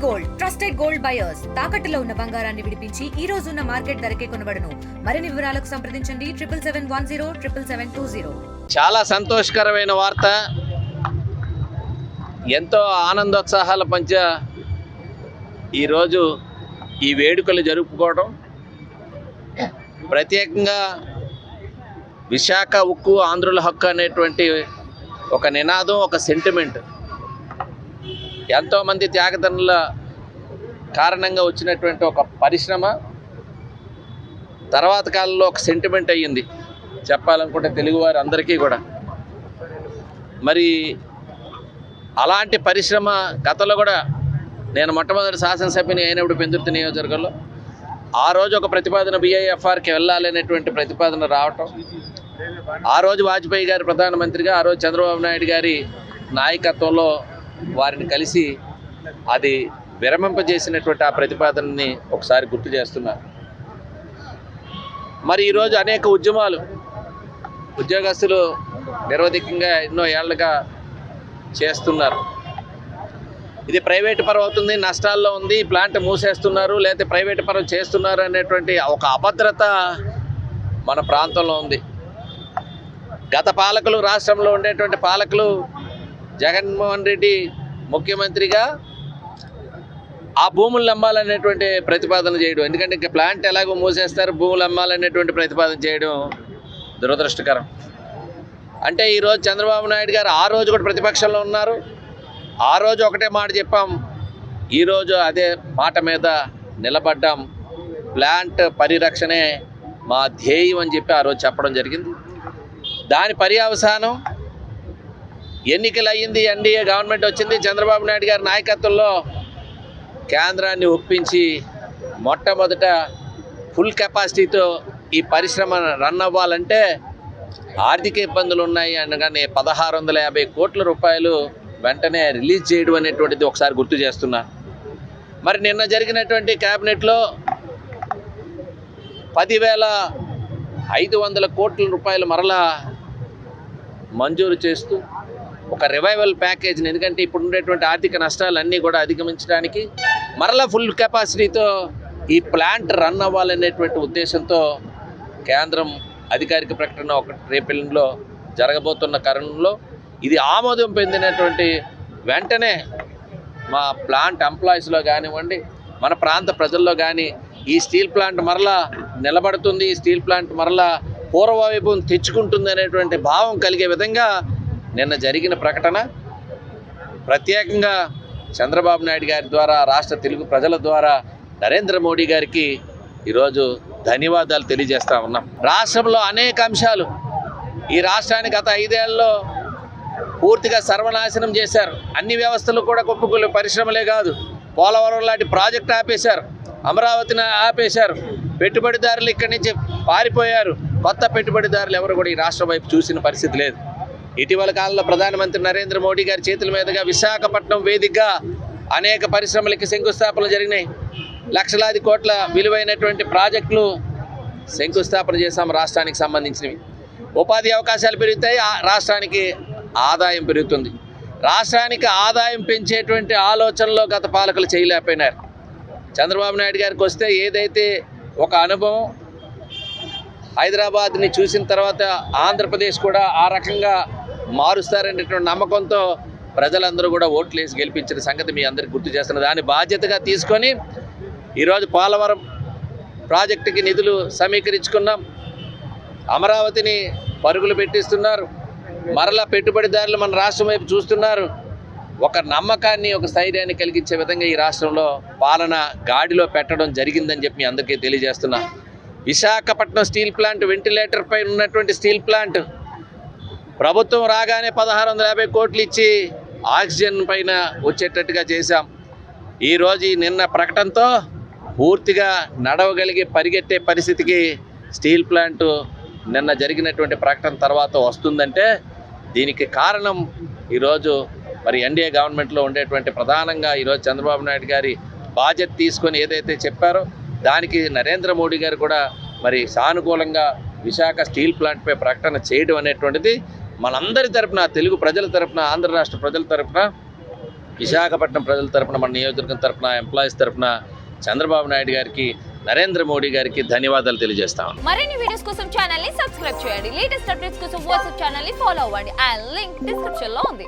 Gold trusted gold buyers తాకట్టులో ఉన్న బంగారాన్ని విడిపించి ఈ రోజు ఉన్న మార్కెట్ ధరకే కొనబడును. మరిన్ని వివరాలకు సంప్రదించండి 7710 చాలా సంతోషకరమైన వార్త. ఎంతో ఆనందోత్సాహాల పంచ ఈరోజు ఈ వేడుకలు జరుపుకోవడం, ప్రత్యేకంగా విశాఖ ఉక్కు ఆంధ్రుల హక్కు అనేటువంటి ఒక నినాదం, ఒక సెంటిమెంట్, ఎంతోమంది త్యాగదనుల కారణంగా వచ్చినటువంటి ఒక పరిశ్రమ తర్వాత కాలంలో ఒక సెంటిమెంట్ అయ్యింది చెప్పాలనుకుంటే తెలుగువారు అందరికీ కూడా. మరి అలాంటి పరిశ్రమ గతంలో కూడా నేను మొట్టమొదటి శాసనసభ్యుని అయినప్పుడు పెందుర్తి నియోజకవర్గంలో ఆ రోజు ఒక ప్రతిపాదన BIFRకి వెళ్ళాలనేటువంటి ప్రతిపాదన రావటం, ఆ రోజు వాజ్పేయి గారి ప్రధానమంత్రిగా, ఆ రోజు చంద్రబాబు నాయుడు గారి నాయకత్వంలో వారిని కలిసి అది విరమింపజేసినటువంటి ఆ ప్రతిపాదనని ఒకసారి గుర్తు చేస్తున్నారు. మరి ఈరోజు అనేక ఉద్యమాలు ఉద్యోగస్తులు నిరవధికంగా ఎన్నో ఏళ్లుగా చేస్తున్నారు. ఇది ప్రైవేటు పరం అవుతుంది, నష్టాల్లో ఉంది, ప్లాంట్ మూసేస్తున్నారు, లేకపోతే ప్రైవేటు పరం చేస్తున్నారు అనేటువంటి ఒక అభద్రత మన ప్రాంతంలో ఉంది. గత పాలకులు, రాష్ట్రంలో ఉండేటువంటి పాలకులు, జగన్మోహన్ రెడ్డి ముఖ్యమంత్రిగా ఆ భూములు అమ్మాలనేటువంటి ప్రతిపాదన చేయడం, ఎందుకంటే ఇంకా ప్లాంట్ ఎలాగో మూసేస్తారు, భూములు అమ్మాలనేటువంటి ప్రతిపాదన చేయడం దురదృష్టకరం. అంటే ఈరోజు చంద్రబాబు నాయుడు గారు ఆ రోజు కూడా ప్రతిపక్షంలో ఉన్నారు, ఆ రోజు ఒకటే మాట చెప్పాం, ఈరోజు అదే మాట మీద నిలబడ్డాం. ప్లాంట్ పరిరక్షణే మా ధ్యేయం అని చెప్పి ఆ రోజు చెప్పడం జరిగింది. దాని పర్యవసానం ఎన్నికలు అయ్యింది, ఎన్డీఏ గవర్నమెంట్ వచ్చింది, చంద్రబాబు నాయుడు గారి నాయకత్వంలో కేంద్రాన్ని ఒప్పించి మొట్టమొదట ఫుల్ కెపాసిటీతో ఈ పరిశ్రమ రన్ అవ్వాలంటే ఆర్థిక ఇబ్బందులు ఉన్నాయి అనగానే 1650 కోట్ల రూపాయలు వెంటనే రిలీజ్ చేయడం అనేటువంటిది ఒకసారి గుర్తు చేస్తున్నా. మరి నిన్న జరిగినటువంటి క్యాబినెట్లో 10,500 కోట్ల రూపాయలు మరలా మంజూరు చేస్తూ ఒక రివైవల్ ప్యాకేజ్ని, ఎందుకంటే ఇప్పుడు ఉండేటువంటి ఆర్థిక నష్టాలన్నీ కూడా అధిగమించడానికి మరలా ఫుల్ కెపాసిటీతో ఈ ప్లాంట్ రన్ అవ్వాలనేటువంటి ఉద్దేశంతో కేంద్రం అధికారిక ప్రకటన రేపెల్లులో జరగబోతున్న కారణంలో ఇది ఆమోదం పొందినటువంటి వెంటనే మా ప్లాంట్ ఎంప్లాయీస్లో కానివ్వండి, మన ప్రాంత ప్రజల్లో కానీ ఈ స్టీల్ ప్లాంట్ మరలా నిలబడుతుంది, ఈ స్టీల్ ప్లాంట్ మరలా పూర్వవైభవం తెచ్చుకుంటుంది అనేటువంటి భావం కలిగే విధంగా నిన్న జరిగిన ప్రకటన ప్రత్యేకంగా చంద్రబాబు నాయుడు గారి ద్వారా, రాష్ట్ర తెలుగు ప్రజల ద్వారా నరేంద్ర మోడీ గారికి ఈరోజు ధన్యవాదాలు తెలియజేస్తూ ఉన్నాం. రాష్ట్రంలో అనేక అంశాలు ఈ రాష్ట్రాన్ని గత 5 ఏళ్లలో పూర్తిగా సర్వనాశనం చేశారు. అన్ని వ్యవస్థలు కూడా కుప్పకూలి, పరిశ్రమలే కాదు, పోలవరం లాంటి ప్రాజెక్టు ఆపేశారు, అమరావతిని ఆపేశారు, పెట్టుబడిదారులు ఇక్కడి నుంచి పారిపోయారు, కొత్త పెట్టుబడిదారులు ఎవరు కూడా ఈ రాష్ట్రం వైపు చూసిన పరిస్థితి లేదు. ఇటీవల కాలంలో ప్రధానమంత్రి నరేంద్ర మోడీ గారి చేతుల మీదుగా విశాఖపట్నం వేదికగా అనేక పరిశ్రమలకి శంకుస్థాపనలు జరిగినాయి. లక్షలాది కోట్ల విలువైనటువంటి ప్రాజెక్టులు శంకుస్థాపన చేశాం. రాష్ట్రానికి సంబంధించినవి ఉపాధి అవకాశాలు పెరుగుతాయి, రాష్ట్రానికి ఆదాయం పెరుగుతుంది. రాష్ట్రానికి ఆదాయం పెంచేటువంటి ఆలోచనలో గత పాలకులు చేయలేకపోయినారు. చంద్రబాబు నాయుడు గారికి వస్తే ఏదైతే ఒక అనుభవం, హైదరాబాద్ని చూసిన తర్వాత ఆంధ్రప్రదేశ్ కూడా ఆ రకంగా మారుస్తారనేటువంటి నమ్మకంతో ప్రజలందరూ కూడా ఓట్లు వేసి గెలిపించిన సంగతి మీ అందరికీ గుర్తు చేస్తున్నారు. దాన్ని బాధ్యతగా తీసుకొని ఈరోజు పోలవరం ప్రాజెక్టుకి నిధులు సమీకరించుకున్నాం, అమరావతిని పరుగులు పెట్టిస్తున్నారు, మరలా పెట్టుబడిదారులు మన రాష్ట్రం వైపు చూస్తున్నారు. ఒక నమ్మకాన్ని, ఒక స్థైర్యాన్ని కలిగించే విధంగా ఈ రాష్ట్రంలో పాలన గాడిలో పెట్టడం జరిగిందని చెప్పి మీ అందరికీ తెలియజేస్తున్నా. విశాఖపట్నం స్టీల్ ప్లాంట్, వెంటిలేటర్ పైన ఉన్నటువంటి స్టీల్ ప్లాంట్ ప్రభుత్వం రాగానే 1650 కోట్లు ఇచ్చి ఆక్సిజన్ పైన వచ్చేటట్టుగా చేశాం. ఈరోజు నిన్న ప్రకటనతో పూర్తిగా నడవగలిగి పరిగెత్తే పరిస్థితికి స్టీల్ ప్లాంట్ నిన్న జరిగినటువంటి ప్రకటన తర్వాత వస్తుందంటే దీనికి కారణం ఈరోజు మరి ఎన్డీఏ గవర్నమెంట్లో ఉండేటువంటి ప్రధానంగా ఈరోజు చంద్రబాబు నాయుడు గారి బాధ్యత తీసుకొని ఏదైతే చెప్పారో దానికి నరేంద్ర మోడీ గారు కూడా మరి సానుకూలంగా విశాఖ స్టీల్ ప్లాంట్పై ప్రకటన చేయడం అనేటువంటిది మనందరి తరపున, తెలుగు ప్రజల తరపున, ఆంధ్ర రాష్ట్ర ప్రజల తరపున విశాఖపట్నం ప్రజల తరపున, మన నియోజకవర్గం తరపున, ఎంప్లాయీస్ తరపున చంద్రబాబు నాయుడు గారికి, నరేంద్ర మోడీ గారికి ధన్యవాదాలు తెలియజేస్తాం. మరిన్ని వీడియోస్ కోసం ఛానల్ ని సబ్స్క్రైబ్ చేయండి. లేటెస్ట్ అప్డేట్స్ కోసం వాట్సాప్ ఛానల్ ని ఫాలో అవ్వండి. ఆ లింక్ డిస్క్రిప్షన్ లో ఉంది.